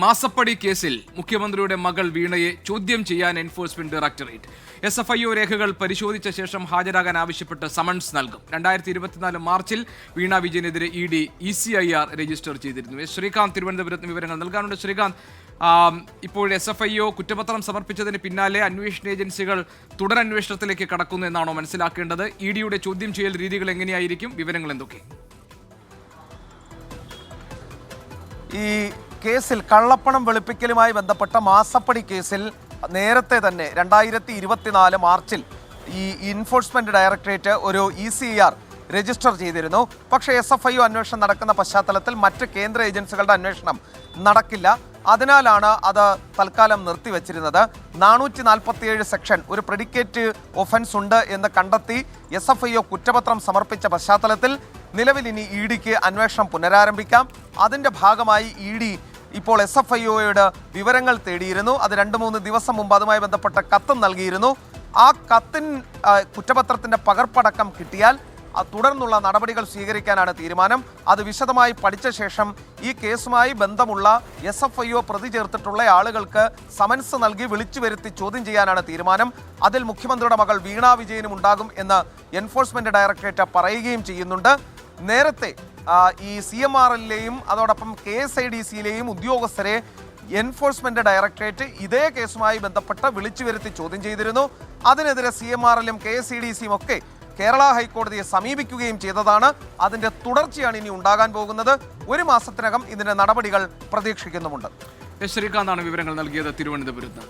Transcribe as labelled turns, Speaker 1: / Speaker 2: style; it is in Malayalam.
Speaker 1: മാസപ്പടി കേസിൽ മുഖ്യമന്ത്രിയുടെ മകൾ വീണയെ ചോദ്യം ചെയ്യാൻ എൻഫോഴ്സ്മെന്റ് ഡയറക്ടറേറ്റ് SFIO രേഖകൾ പരിശോധിച്ച ശേഷം ഹാജരാകാൻ ആവശ്യപ്പെട്ട് സമൻസ് നൽകും. 2024 മാർച്ചിൽ വീണ വിജയനെതിരെ ED ECIR രജിസ്റ്റർ ചെയ്തിരുന്നു. ശ്രീകാന്ത് തിരുവനന്തപുരത്ത് വിവരങ്ങൾ നൽകാനുണ്ട്. ശ്രീകാന്ത്, ഇപ്പോൾ SFIO കുറ്റപത്രം സമർപ്പിച്ചതിന് പിന്നാലെ അന്വേഷണ ഏജൻസികൾ തുടരന്വേഷണത്തിലേക്ക് കടക്കുന്നു എന്നാണോ മനസ്സിലാക്കേണ്ടത്? EDയുടെ ചോദ്യം ചെയ്യൽ രീതികൾ എങ്ങനെയായിരിക്കും? വിവരങ്ങൾ എന്തൊക്കെ?
Speaker 2: ഈ കേസിൽ കള്ളപ്പണം വെളുപ്പിക്കലുമായി ബന്ധപ്പെട്ട മാസപ്പടി കേസിൽ നേരത്തെ തന്നെ 2024 മാർച്ചിൽ ഈ എൻഫോഴ്സ്മെന്റ് ഡയറക്ടറേറ്റ് ഒരു ECIR രജിസ്റ്റർ ചെയ്തിരുന്നു. പക്ഷേ SFIO അന്വേഷണം നടക്കുന്ന പശ്ചാത്തലത്തിൽ മറ്റ് കേന്ദ്ര ഏജൻസികളുടെ അന്വേഷണം നടക്കില്ല. അതിനാലാണ് അത് തൽക്കാലം നിർത്തിവെച്ചിരുന്നത്. 447 സെക്ഷൻ ഒരു പ്രെഡിക്കേറ്റ് ഒഫൻസ് ഉണ്ട് എന്ന് കണ്ടെത്തി SFIO കുറ്റപത്രം സമർപ്പിച്ച പശ്ചാത്തലത്തിൽ നിലവിൽ ഇനി EDക്ക് അന്വേഷണം പുനരാരംഭിക്കാം. അതിൻ്റെ ഭാഗമായി ED ഇപ്പോൾ SFIOയുടെ വിവരങ്ങൾ തേടിയിരുന്നു. അത് 2-3 ദിവസം മുമ്പ് അതുമായി ബന്ധപ്പെട്ട കത്തും നൽകിയിരുന്നു. ആ കുറ്റപത്രത്തിൻ്റെ പകർപ്പടക്കം കിട്ടിയാൽ തുടർന്നുള്ള നടപടികൾ സ്വീകരിക്കാനാണ് തീരുമാനം. അത് വിശദമായി പഠിച്ച ശേഷം ഈ കേസുമായി ബന്ധമുള്ള SFIO പ്രതി ചേർത്തിട്ടുള്ള ആളുകൾക്ക് സമൻസ് നൽകി വിളിച്ചു വരുത്തി ചോദ്യം ചെയ്യാനാണ് തീരുമാനം. അതിൽ മുഖ്യമന്ത്രിയുടെ മകൾ വീണ വിജയനും ഉണ്ടാകും എന്ന് എൻഫോഴ്സ്മെന്റ് ഡയറക്ടറേറ്റ് പറയുകയും ചെയ്യുന്നുണ്ട്. നേരത്തെ ഈ CMRLലെയും അതോടൊപ്പം KSIDCയിലെയും ഉദ്യോഗസ്ഥരെ എൻഫോഴ്സ്മെന്റ് ഡയറക്ടറേറ്റ് ഇതേ കേസുമായി ബന്ധപ്പെട്ട് വിളിച്ചു വരുത്തി ചോദ്യം ചെയ്തിരുന്നു. അതിനെതിരെ CMRLും KSIDCയും ഒക്കെ കേരള ഹൈക്കോടതിയെ സമീപിക്കുകയും ചെയ്തതാണ്. അതിൻ്റെ തുടർച്ചയാണ് ഇനി ഉണ്ടാകാൻ പോകുന്നത്. 1 മാസത്തിനകം ഇതിൻ്റെ നടപടികൾ പ്രതീക്ഷിക്കുന്നുമുണ്ട്.
Speaker 1: ശ്രീകാന്താണ് വിവരങ്ങൾ നൽകിയത് തിരുവനന്തപുരത്ത്.